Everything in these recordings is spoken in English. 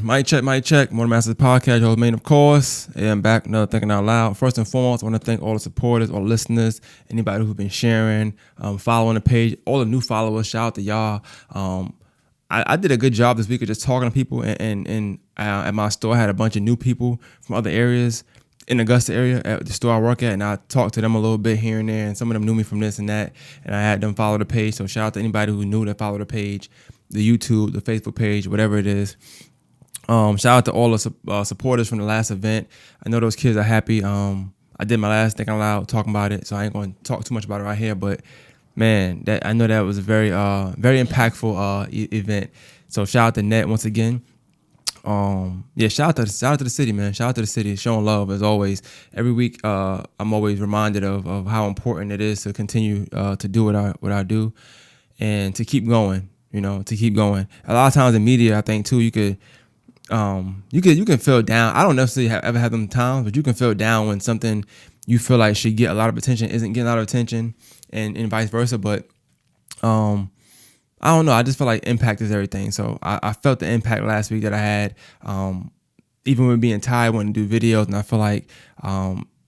Mic check. Morning Masters Podcast, your host, main, of course. And I'm back, another Thinking Out Loud. First and foremost, I want to thank all the supporters, all the listeners, anybody who's been sharing, following the page, all the new followers. Shout out to y'all. I did a good job this week of just talking to people, and at my store, I had a bunch of new people from other areas in the Augusta area at the store I work at, and I talked to them a little bit here and there, and some of them knew me from this and that, and I had them follow the page. So shout out to anybody who knew that followed the page, the YouTube, the Facebook page, whatever it is. Shout out to all the supporters from the last event. I know those kids are happy. I did my last Thinking Out Loud talking about it, so I ain't going to talk too much about it right here. But man, I know that was a very impactful event. So shout out to Net once again. Shout out to the city, man. Shout out to the city, showing love as always. Every week, I'm always reminded of how important it is to continue to do what I do, and to keep going. To keep going. A lot of times in media, I think too, you can feel down. I don't necessarily ever have them times, but you can feel down when something you feel like should get a lot of attention isn't getting a lot of attention, and vice versa. But I don't know. I just feel like impact is everything. So I felt the impact last week that I had. Even with being tired, wanting to do videos, and I feel like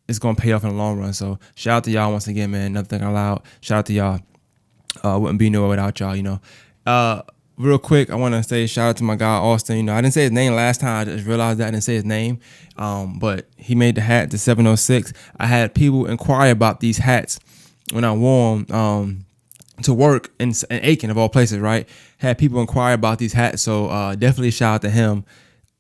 it's gonna pay off in the long run. So shout out to y'all once again, man. Another Thing Out Loud. Shout out to y'all. Wouldn't be nowhere without y'all. Real quick, I want to say shout out to my guy Austin. I didn't say his name last time. I just realized that I didn't say his name. But he made the hat, the 706. I had people inquire about these hats when I wore them to work in Aiken, of all places, right? Had people inquire about these hats, so definitely shout out to him.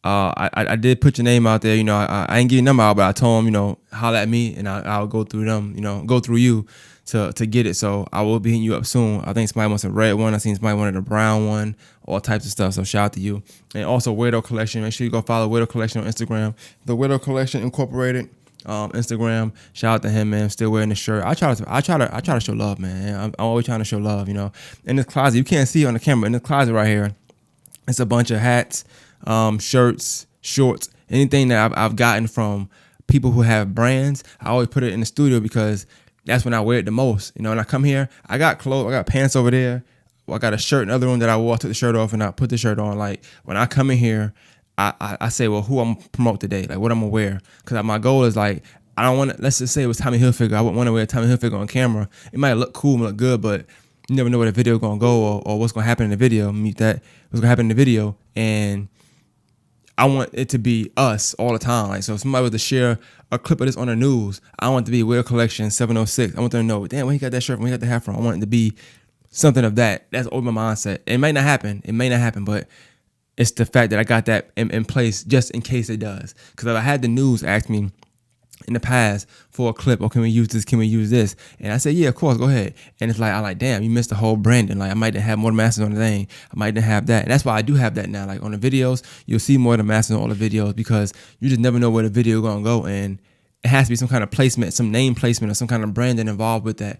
I did put your name out there. I ain't give your number out, but I told him, holler at me, and I'll go through them. Go through you to get it. So I will be hitting you up soon. I think somebody wants a red one. I seen somebody wanted a brown one. All types of stuff. So shout out to you. And also Weirdo Collection. Make sure you go follow Weirdo Collection on Instagram. The Weirdo Collection Incorporated. Instagram. Shout out to him, man. Still wearing the shirt. I try to show love, man. I'm always trying to show love. In this closet, you can't see it on the camera. In this closet right here, it's a bunch of hats, shirts, shorts, anything that I've gotten from people who have brands. I always put it in the studio because that's when I wear it the most. When I come here, I got clothes, I got pants over there. I got a shirt in the other room that I wore. I took the shirt off and I put the shirt on. Like when I come in here, I say, well, who I'm gonna promote today? Like what I'm gonna wear? Because my goal is like, I don't want to, let's just say it was Tommy Hilfiger. I wouldn't want to wear a Tommy Hilfiger on camera. It might look cool and look good, but you never know where the video gonna go or what's gonna happen in the video. What's gonna happen in the video. And I want it to be us all the time. Like, so if somebody was to share a clip of this on the news, I want it to be Weird Collection 706. I want them to know, damn, where he got that shirt from, where he got the hat from. I want it to be something of that. That's always my mindset. It may not happen, but it's the fact that I got that in place just in case it does. Because if I had the news ask me in the past for a clip, or can we use this? And I said, yeah, of course, go ahead. And it's like, I'm like, damn, you missed the whole branding. Like, I might have more masters on the thing. I might not have that. And that's why I do have that now. Like on the videos, you'll see more of the masters on all the videos because you just never know where the video gonna go. And it has to be some kind of placement, some name placement or some kind of branding involved with that.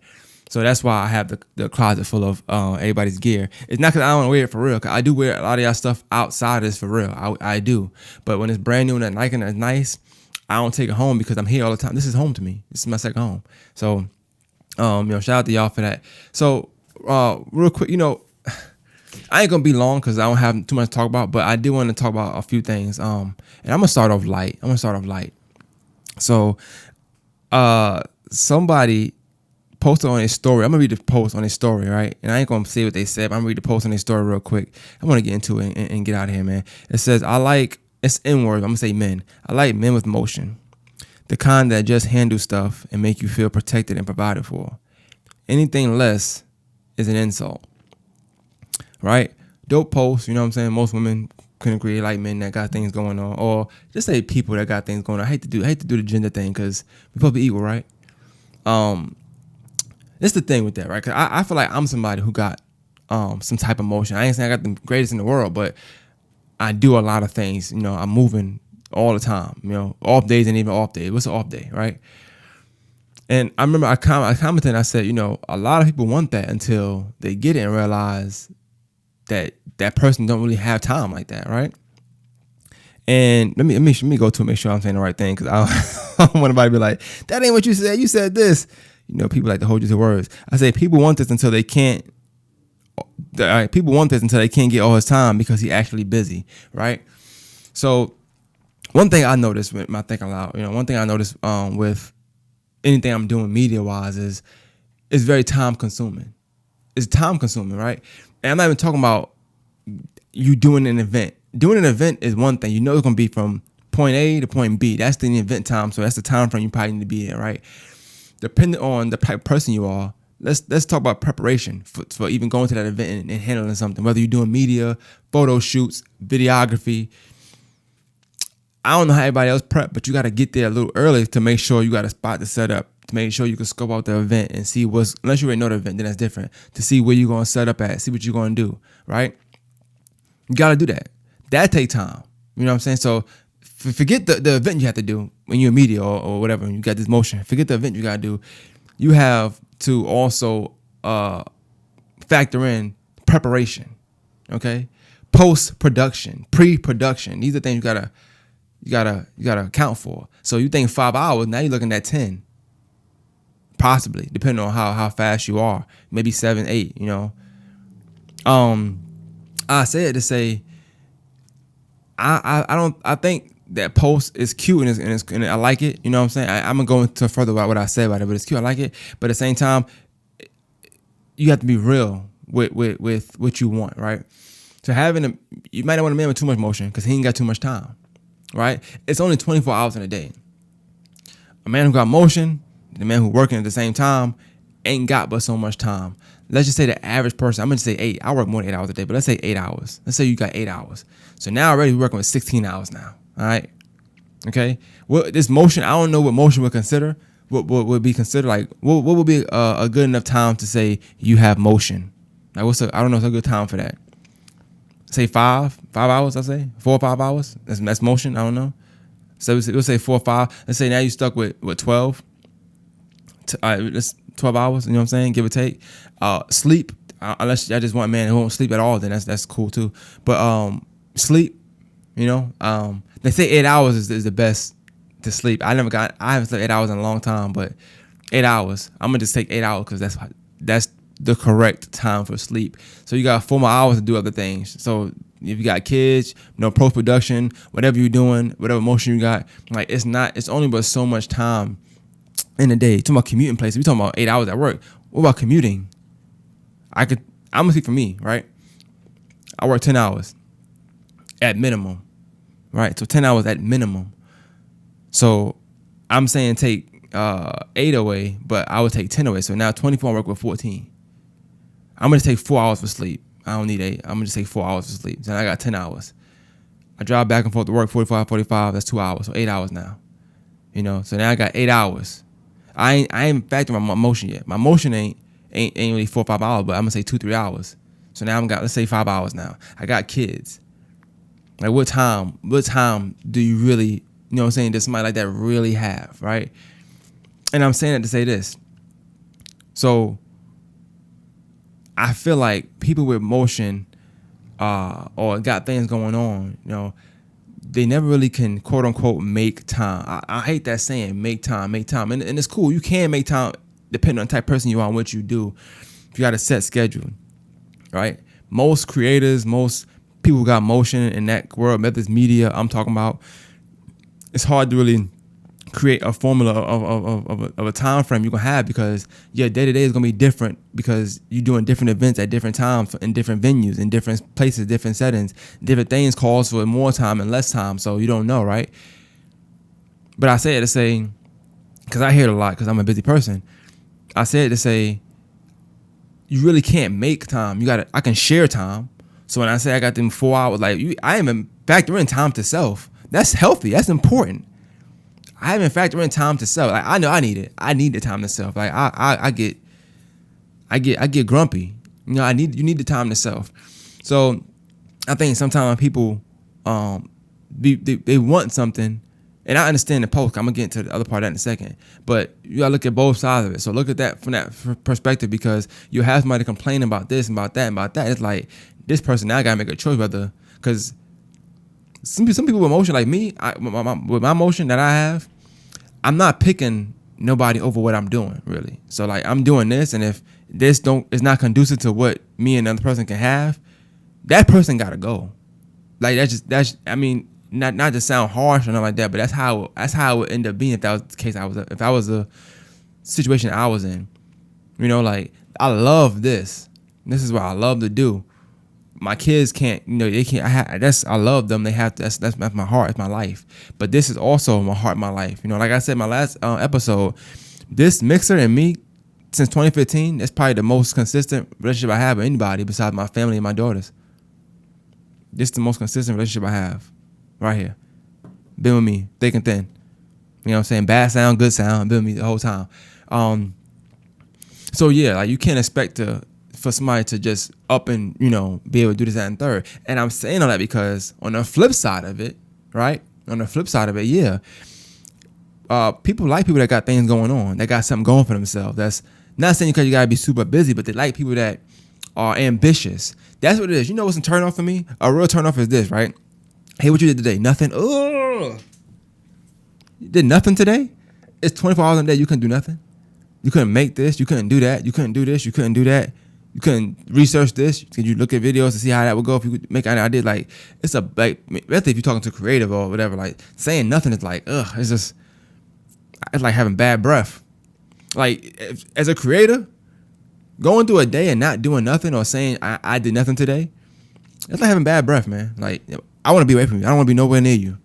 So that's why I have the closet full of everybody's gear. It's not because I don't wear it for real. Cause I do wear a lot of y'all stuff outside of this for real. I do. But when it's brand new and that Nike and it's nice, I don't take it home because I'm here all the time. This is home to me. This is my second home. So, shout out to y'all for that. So, real quick, I ain't gonna be long because I don't have too much to talk about, but I do want to talk about a few things. And I'm gonna start off light. So, somebody posted on his story. I'm gonna read the post on his story, right? And I ain't gonna say what they said, but I'm gonna read the post on his story real quick. I want to get into it and get out of here, man. It says, it's N-words. I'm going to say men. I like men with motion. The kind that just handle stuff and make you feel protected and provided for. Anything less is an insult. Right? Dope post, you know what I'm saying? Most women can agree they like men that got things going on. Or just say people that got things going on. I hate to do the gender thing because we're supposed to be equal, right? It's the thing with that, right? Because I feel like I'm somebody who got some type of motion. I ain't saying I got the greatest in the world, but I do a lot of things. I'm moving all the time. Off days and even off days. What's an off day, right? And I remember I commented and I said, a lot of people want that until they get it and realize that that person don't really have time like that, right? And let me go to make sure I'm saying the right thing because I don't want anybody to be like, that ain't what you said. You said this. People like to hold you to words. I say people want this until they can't People want this until they can't get all his time because he's actually busy, right? So one thing I noticed with my thinking loud, one thing I noticed with anything I'm doing media wise is it's very time consuming. It's time consuming, right? And I'm not even talking about you doing an event. Doing an event is one thing. It's going to be from point A to point B. That's the event time. So that's the time frame you probably need to be in, right? Depending on the type of person you are, let's talk about preparation for even going to that event and handling something. Whether you're doing media, photo shoots, videography. I don't know how everybody else prep, but you got to get there a little early to make sure you got a spot to set up, to make sure you can scope out the event and see unless you already know the event, then that's different, to see where you're going to set up at, see what you're going to do, right? You got to do that. That take time. You know what I'm saying? So forget the event you have to do when you're in media or whatever, and you got this motion. Forget the event you got to do. You have to also factor in preparation, okay? Post-production, pre-production. These are things you gotta account for. So you think 5 hours, now you're looking at 10. Possibly, depending on how fast you are. Maybe 7, 8, I said to say I think that post is cute and I like it. You know what I'm saying? I'm gonna go into further about what I said about it, but it's cute. I like it. But at the same time, you have to be real with what you want, right? So you might not want a man with too much motion because he ain't got too much time. Right? It's only 24 hours in a day. A man who got motion, the man who working at the same time, ain't got but so much time. Let's just say the average person, I'm going to say 8. I work more than 8 hours a day, but let's say 8 hours. Let's say you got 8 hours. So now already we're working with 16 hours now. All right? Okay? Well, this motion, I don't know what motion would consider. What would be considered like, what would be a good enough time to say you have motion? Like I don't know, it's a good time for that. Say 5 hours, I say 4 or 5 hours. That's motion. I don't know. So we'll say 4 or 5. Let's say now you stuck with 12. That's 12 hours. You know what I'm saying? Give or take. Sleep. Unless I just want a man who won't sleep at all, then that's cool too. But sleep. They say 8 hours is the best to sleep. I haven't slept 8 hours in a long time, but 8 hours. I'm gonna just take 8 hours because that's the correct time for sleep. So you got 4 more hours to do other things. So if you got kids, post-production, whatever you're doing, whatever motion you got, like it's only but so much time in a day. Talking about commuting places, we talking about 8 hours at work. What about commuting? I'm gonna speak for me, right? I work 10 hours at minimum, right? So 10 hours at minimum. So I'm saying take 8 away, but I would take 10 away. So now 24, I work with 14. I'm going to take 4 hours for sleep. I don't need 8. I'm going to just take 4 hours for sleep. So I got 10 hours. I drive back and forth to work 45, that's 2 hours. So 8 hours now. So now I got 8 hours. I ain't factoring my motion yet. My motion ain't really 4 or 5 hours, but I'm going to say 2-3 hours. So now let's say 5 hours now. I got kids. Like what time do you really, does somebody like that really have, right? And I'm saying that to say this. So I feel like people with motion or got things going on, they never really can quote unquote make time. I hate that saying, make time. And it's cool. You can make time depending on the type of person you are and what you do. If you got a set schedule, right? Most creators, most people who got motion in that world, whether it's media, I'm talking about, it's hard to really create a formula of a time frame you're gonna have because your day-to-day is gonna be different because you're doing different events at different times in different venues, in different places, different settings. Different things calls for more time and less time, so you don't know, right? But I say it to say, because I hear it a lot because I'm a busy person, I say it to say you really can't make time. I can share time. So when I say I got them 4 hours, I even factor in time to self. That's healthy. That's important. I haven't factored in time to self. Like I know I need it. I need the time to self. Like I get grumpy. You need the time to self. So I think sometimes people they want something, and I understand the post. I'm gonna get into the other part of that in a second. But you gotta look at both sides of it. So look at that from that perspective because you have somebody complain about this, about that, about that. It's like this person now gotta make a choice whether because. Some people with motion like me, with my motion that I have, I'm not picking nobody over what I'm doing really. So like I'm doing this, and if it's not conducive to what me and another person can have, that person gotta go. Like that's I mean, not to sound harsh or nothing like that, but that's how it would end up being if that was the case. If that was a situation I was in. You know, like, I love this. This is what I love to do. My kids can't, they can't. I love them. They have to. That's my heart. It's my life. But this is also my heart, my life. Like I said in my last episode, this mixer and me since 2015, that's probably the most consistent relationship I have with anybody besides my family and my daughters. This is the most consistent relationship I have, right here. Been with me, thick and thin. You know what I'm saying? Bad sound, good sound. Been with me the whole time. So yeah, like, you can't expect for somebody to just up and, be able to do this, that, and third. And I'm saying all that because on the flip side of it, right? On the flip side of it, yeah. People like people that got things going on, that got something going for themselves. That's not saying because you gotta be super busy, but they like people that are ambitious. That's what it is. You know what's a turn off for me? A real turn off is this, right? Hey, what you did today? Nothing. Oh, you did nothing today? It's 24 hours a day. You couldn't do nothing. You couldn't make this. You couldn't do that. You couldn't do this. You couldn't do that. You couldn't research this. Could you look at videos to see how that would go if you could make an idea? Like, it's especially if you're talking to creative or whatever, like, saying nothing is like, it's like having bad breath. Like, as a creator, going through a day and not doing nothing or saying I did nothing today, it's like having bad breath, man. Like, I want to be away from you. I don't want to be nowhere near you.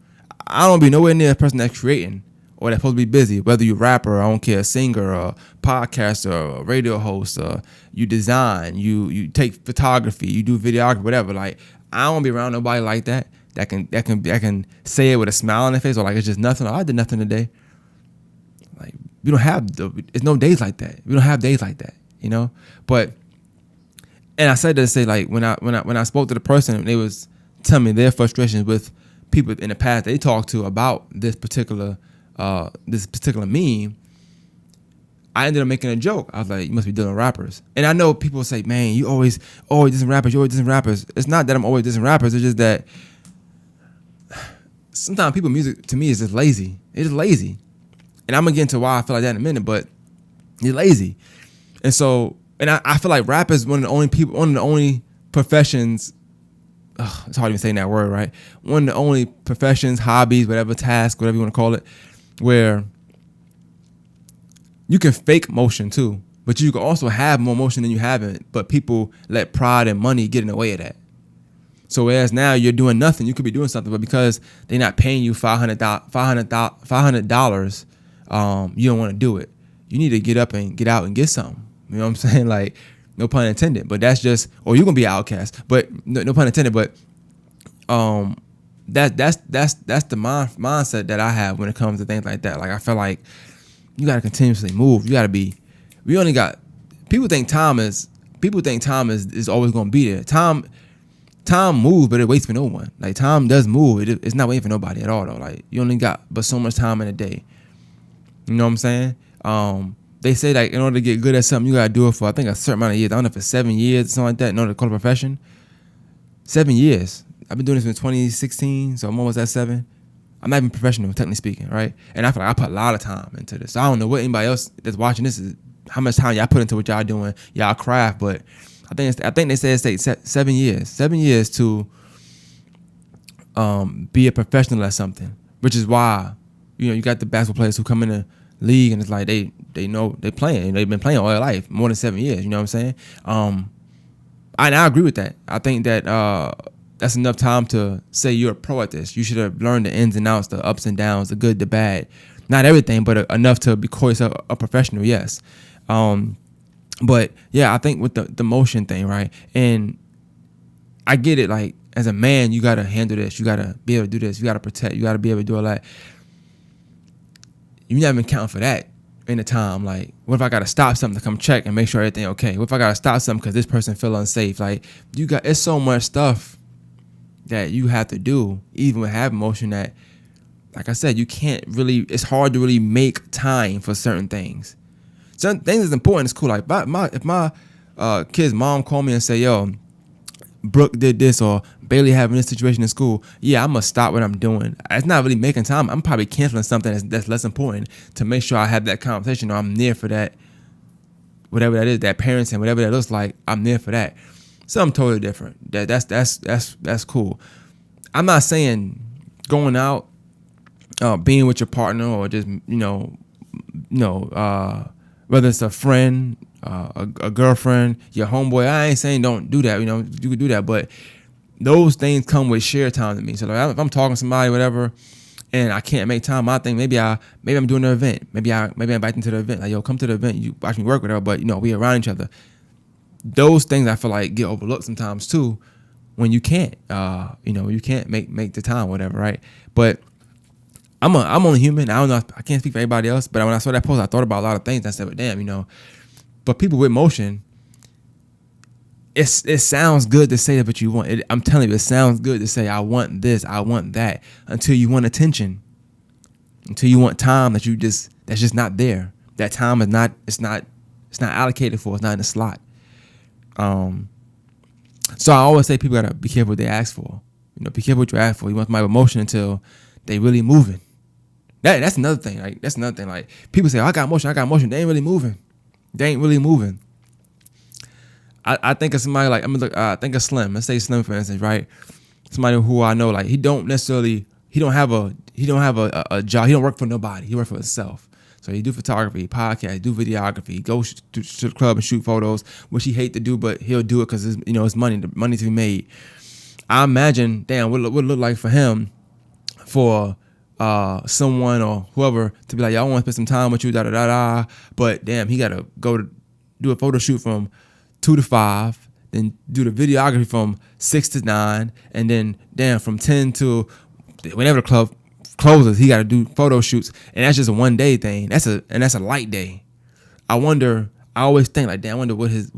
I don't want to be nowhere near a person that's creating or that's supposed to be busy, whether you're a rapper, I don't care, a singer, or a podcaster, or a radio host, or you design, you take photography, you do videography, whatever. Like, I don't want to be around nobody like that can say it with a smile on their face, or like it's just nothing. I did nothing today. Like, we don't have it's no days like that. We don't have days like that, But, and I said that to say, like, when I spoke to the person, they was telling me their frustrations with people in the past they talked to about this particular meme. I ended up making a joke. I was like, you must be dealing with rappers. And I know people say, man, you always dissing rappers. It's not that I'm always dissing rappers. It's just that sometimes people's music to me is just lazy. It's just lazy. And I'm going to get into why I feel like that in a minute, but you're lazy. And so, and I feel like rap is one of the only professions, it's hard even saying that word, right? One of the only professions, hobbies, whatever, task, whatever you want to call it, where you can fake motion too, but you can also have more motion than you haven't, but people let pride and money get in the way of that. So whereas now you're doing nothing, you could be doing something, but because they're not paying you $500, you don't want to do it. You need to get up and get out and get something. You know what I'm saying? Like, no pun intended, but that's just, or you're gonna be an outcast. But no pun intended. But that's the mindset that I have when it comes to things like that. Like, I feel like you gotta continuously move. You gotta be. People think time is always gonna be there. Time moves, but it waits for no one. Like, time does move. It's not waiting for nobody at all though. Like, you only got but so much time in a day. You know what I'm saying? They say, like, in order to get good at something, you gotta do it for, I think, a certain amount of years. I don't know if it's 7 years or something like that in order to call it a profession. 7 years. I've been doing this since 2016, so I'm almost at 7. I'm not even professional, technically speaking, right? And I feel like I put a lot of time into this. So I don't know what anybody else that's watching this is, how much time y'all put into what y'all doing, y'all craft, but I think they say it takes 7 years. 7 years to be a professional at something, which is why, you got the basketball players who come in the league and it's like they know they're playing. They've been playing all their life, more than 7 years. You know what I'm saying? I agree with that. I think that that's enough time to say you're a pro at this. You should have learned the ins and outs, the ups and downs, the good, the bad. Not everything, but enough to call yourself a professional, yes. But yeah, I think with the motion thing, right? And I get it. Like, as a man, you gotta handle this. You gotta be able to do this. You gotta protect. You gotta be able to do all that. You never even count for that in the time. Like, what if I gotta stop something to come check and make sure everything okay? What if I gotta stop something because this person feel unsafe? Like, it's so much stuff that you have to do, even with having motion, that, like I said, you can't really. It's hard to really make time for certain things. Certain things is important. It's cool. Like, if my kid's mom called me and say, "Yo, Brooke did this," or Bailey having this situation in school, yeah, I'm gonna stop what I'm doing. It's not really making time. I'm probably canceling something that's less important to make sure I have that conversation, or I'm near for that whatever that is, that parenting, whatever that looks like, I'm there for that. Something totally different. That's cool. I'm not saying going out, being with your partner, or just whether it's a friend, a girlfriend, your homeboy. I ain't saying don't do that. You could do that, but those things come with share time to me. So like, if I'm talking to somebody, whatever, and I can't make time, I think maybe I'm doing an event. Maybe I invite them to the event. Like, yo, come to the event. You watch me work, whatever. But we around each other. Those things I feel like get overlooked sometimes too, when you can't. You can't make the time, whatever, right? But I'm only human. I don't know. I can't speak for everybody else. But when I saw that post, I thought about a lot of things. I said, well, damn, But people with motion, it sounds good to say that, but you want it. I'm telling you, it sounds good to say I want this, I want that, until you want attention, until you want time that's just not there. That time is not. It's not allocated for. It's not in the slot. So I always say people gotta be careful what they ask for. Be careful what you ask for. You want my emotion until they really moving. That's another thing. Like people say, I got motion. They ain't really moving. I think of somebody like I think of Slim. Let's say Slim, for instance, right? Somebody who I know, like he don't have a job. He don't work for nobody. He works for himself. So he do photography, podcast, do videography, go to the club and shoot photos, which he hate to do, but he'll do it because it's money to be made. I imagine, damn, what it look like for him, for someone or whoever to be like, y'all want to spend some time with you, but damn, he gotta go to do a photo shoot from 2 to 5, then do the videography from 6 to 9, and then damn, from 10 to whenever the club closes, he got to do photo shoots, and that's just a 1 day thing. That's a light day. I always think like, damn, I wonder what his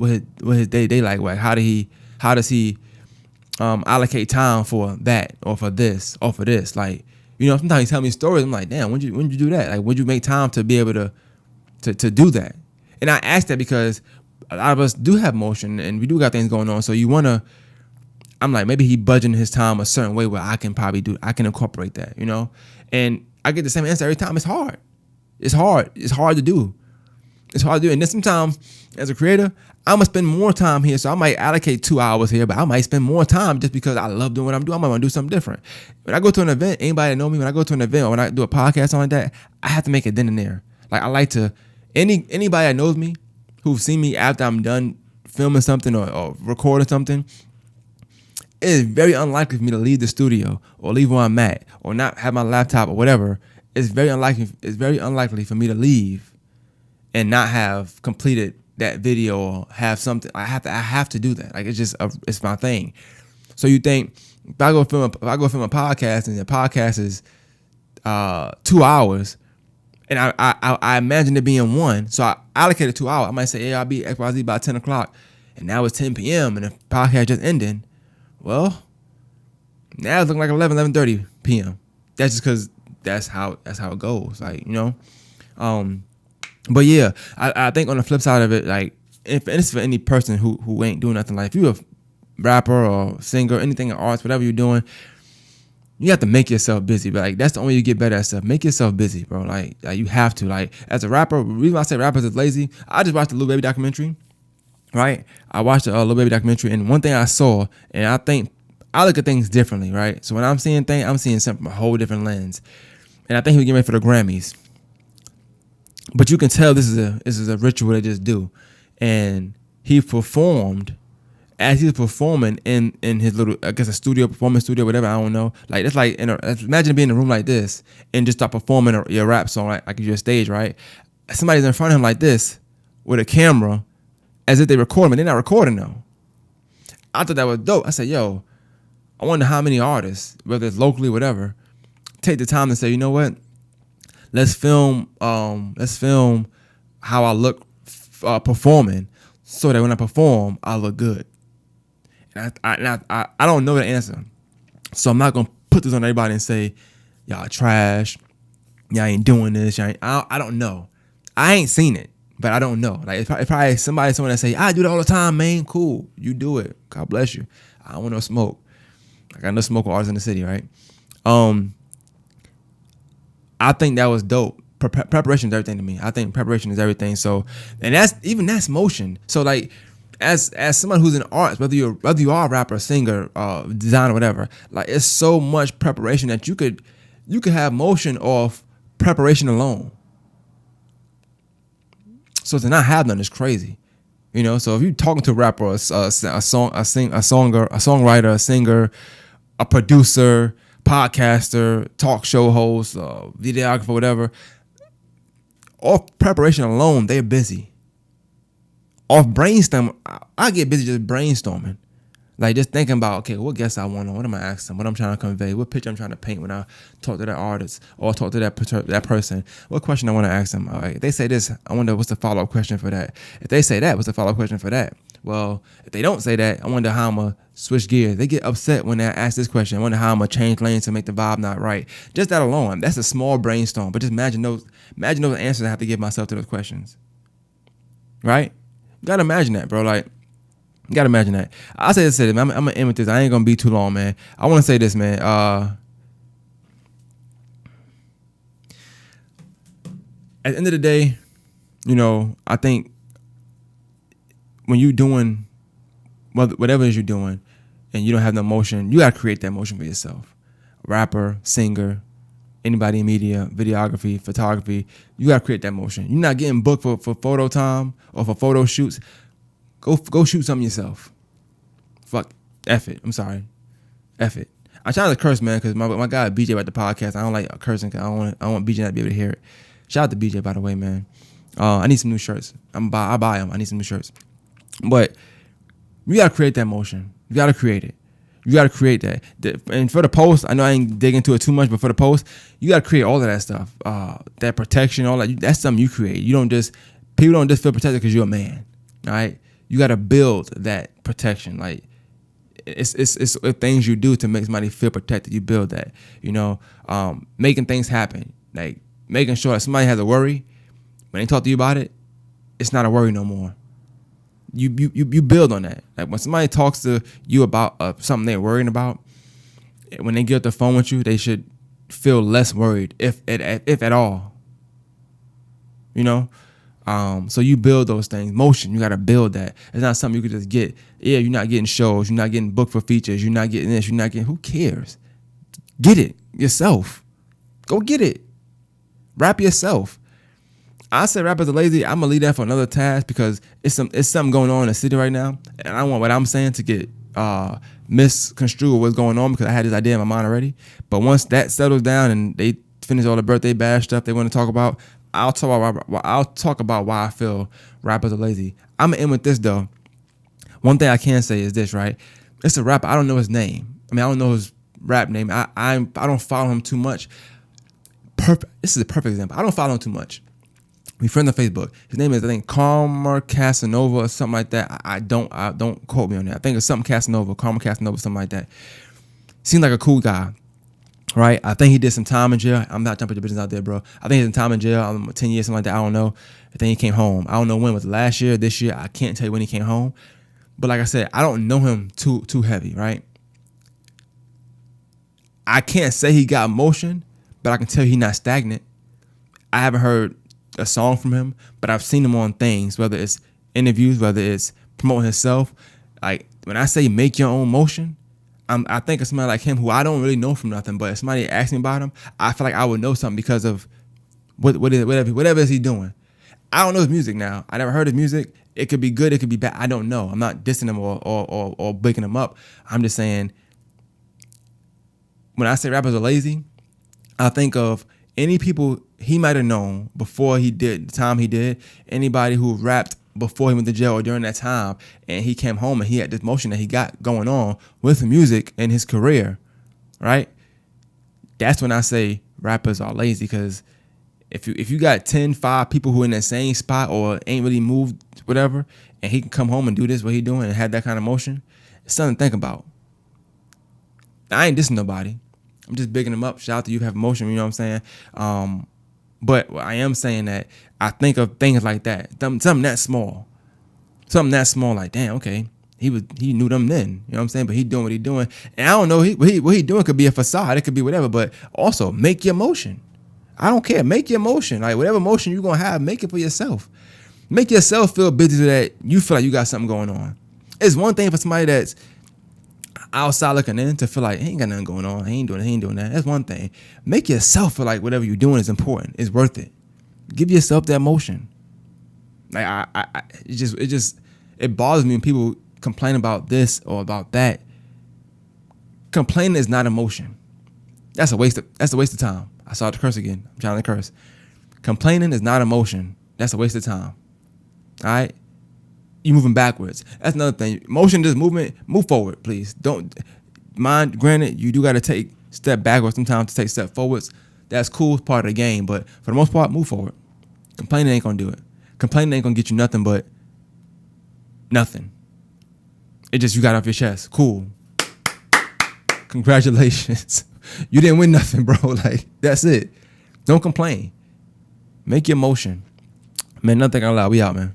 day like. Like, how does he allocate time for that or for this or for this? Like, sometimes he tell me stories. I'm like, damn, when did you do that? Like, when did you make time to be able to do that? And I ask that because a lot of us do have motion and we do got things going on. So I'm like, maybe he budgeting his time a certain way where I can incorporate that, and I get the same answer every time. It's hard to do. And then sometimes as a creator, I'm gonna spend more time here. So I might allocate 2 hours here, but I might spend more time just because I love doing what I'm doing. I might want to do something different. When I go to an event, anybody that know me, when I go to an event or when I do a podcast, something like that, I have to make it then and there. Like, I like to, anybody that knows me, who've seen me after I'm done filming something or recording something, it is very unlikely for me to leave the studio or leave where I'm at or not have my laptop or whatever. It's very unlikely for me to leave and not have completed that video or have something. I have to do that. Like, it's my thing. So you think if I go film a podcast and the podcast is 2 hours, and I imagine it being 1, so I allocated 2 hours. I might say, I'll be XYZ by 10 o'clock, and now it's 10 p.m. and the podcast just ending. Well, now it's looking like 11:30 p.m. That's just because that's how it goes. Like, but yeah, I think on the flip side of it, like, if it's for any person who ain't doing nothing, like if you're a rapper or singer, anything in arts, whatever you're doing, you have to make yourself busy. But like, that's the only way you get better at stuff. Make yourself busy, bro. Like you have to. Like, as a rapper, the reason why I say rappers is lazy, I just watched the Lil Baby documentary. Right? I watched the Lil Baby documentary, and one thing I saw, and I think I look at things differently, right? So when I'm seeing things, I'm seeing something from a whole different lens. And I think he was getting ready for the Grammys. But you can tell this is a ritual they just do. And he performed, as he was performing in his little, I guess, a performance studio, whatever, I don't know. Like, it's like, imagine being in a room like this and just start performing your rap song, right? Like, you're a stage, right? Somebody's in front of him like this with a camera, as if they record him, and they're not recording though. I thought that was dope. I said, yo, I wonder how many artists, whether it's locally, whatever, take the time to say, you know what? Let's film how I look performing, so that when I perform, I look good. And I don't know the answer, so I'm not gonna put this on everybody and say, y'all trash, y'all ain't doing this, I don't know. I ain't seen it. But I don't know. Like, if probably someone that say, I do that all the time, man. Cool. You do it. God bless you. I don't want no smoke. I got no smoke with artists in the city, right? I think that was dope. preparation is everything to me. I think preparation is everything. So, and that's motion. So like, as someone who's in arts, whether you are a rapper, singer, designer, whatever, like it's so much preparation that you could have motion off preparation alone. So to not have none is crazy, you know. So if you're talking to a rapper, a songwriter, a singer, a producer, podcaster, talk show host, videographer, whatever, off preparation alone, they're busy. Off brainstorming, I get busy just brainstorming. Like just thinking about, okay, what guests I want on, what am I asking, what I'm trying to convey, what picture I'm trying to paint when I talk to that artist or talk to that person, what question I want to ask them. All right, if they say this, I wonder what's the follow-up question for that. If they say that, what's the follow-up question for that? Well, if they don't say that, I wonder how I'm going to switch gears. They get upset when they ask this question. I wonder how I'm going to change lanes to make the vibe not right. Just that alone, that's a small brainstorm. But just imagine those answers I have to give myself to those questions. Right? You got to imagine that, bro. Like, you got to imagine that. I'll say this, man. I'm going to end with this. I ain't going to be too long, man. I want to say this, man. At the end of the day, you know, I think when you're doing whatever it is you're doing and you don't have no motion, you got to create that motion for yourself. Rapper, singer, anybody in media, videography, photography, you got to create that motion. You're not getting booked for photo time or for photo shoots. Go shoot something yourself. Fuck. F it. I'm sorry. F it. I'm trying to curse, man, because my guy BJ at the podcast. I don't like cursing because I want BJ not to be able to hear it. Shout out to BJ, by the way, man. I need some new shirts. I buy them. I need some new shirts. But you got to create that motion. You got to create it. You got to create that. And for the post, I know I ain't dig into it too much, but for the post, you got to create all of that stuff. That protection, all that. That's something you create. People don't just feel protected because you're a man. All right? You got to build that protection. Like, it's things you do to make somebody feel protected. You build that, you know, making things happen. Like, making sure that somebody has a worry, when they talk to you about it, it's not a worry no more. You build on that. Like when somebody talks to you about something they're worrying about, when they get off the phone with you, they should feel less worried, if at all. You know, so you build those things. Motion, you got to build that. It's not something you could just get. Yeah, you're not getting shows. You're not getting booked for features. You're not getting this. You're not getting. Who cares? Get it yourself. Go get it. Rap yourself. I said rappers are lazy. I'm gonna leave that for another task because it's something going on in the city right now, and I don't want what I'm saying to get misconstrued what's going on because I had this idea in my mind already. But once that settles down and they finish all the birthday bash stuff they want to talk about, I'll talk about why I feel rappers are lazy. I'm gonna end with this though. One thing I can say is this, right? It's a rapper. I don't know his name. I mean, I don't know his rap name. I don't follow him too much. This is a perfect example. I don't follow him too much. We friend on Facebook. His name is, I think, Karma Casanova or something like that. I don't quote me on that. I think it's something Casanova, Karma Casanova, something like that. Seems like a cool guy, right? I think he did some time in jail. I'm not jumping the business out there, bro. I think he's in time in jail, 10 years, something like that. I don't know. I think he came home. I don't know when. Was it last year, this year? I can't tell you when he came home. But like I said, I don't know him too heavy, right? I can't say he got motion, but I can tell he's not stagnant. I haven't heard a song from him, but I've seen him on things, whether it's interviews, whether it's promoting himself. Like when I say make your own motion, I think of somebody like him who I don't really know from nothing, but if somebody asks me about him, I feel like I would know something because of whatever is he doing. I don't know his music now. I never heard his music. It could be good, it could be bad. I don't know. I'm not dissing him or bigging him up. I'm just saying when I say rappers are lazy, I think of any people he might have known before he did the time he did, anybody who rapped before he went to jail or during that time, and he came home and he had this motion that he got going on with the music in his career, right? That's when I say rappers are lazy, because if you got 5 people who are in that same spot or ain't really moved, whatever, and he can come home and do this, what he doing, and have that kind of motion, it's something to think about. I ain't dissing nobody. I'm just bigging him up. Shout out to you, have motion, you know what I'm saying? But I am saying that I think of things like that, something that small, like, damn, okay, he knew them then, you know what I'm saying? But he doing what he doing, and I don't know, what he doing could be a facade, it could be whatever, but also make your motion. I don't care. Make your motion. Like whatever motion you're gonna have, make it for yourself. Make yourself feel busy so that you feel like you got something going on. It's one thing for somebody that's outside looking in to feel like, ain't got nothing going on. He ain't doing that. That's one thing. Make yourself feel like whatever you're doing is important. It's worth it. Give yourself that motion. Like it bothers me when people complain about this or about that. Complaining is not emotion. That's a waste of time. I saw the curse again. I'm trying to curse. Complaining is not emotion. That's a waste of time. All right? You moving backwards. That's another thing. Motion, just movement. Move forward, please. Don't mind. Granted, you do got to take step backwards sometimes to take step forwards. That's cool. It's part of the game. But for the most part, move forward. Complaining ain't gonna do it. Complaining ain't gonna get you nothing but nothing. It just you got it off your chest. Cool. Congratulations. You didn't win nothing, bro. Like that's it. Don't complain. Make your motion. Man, nothing out loud. We out, man.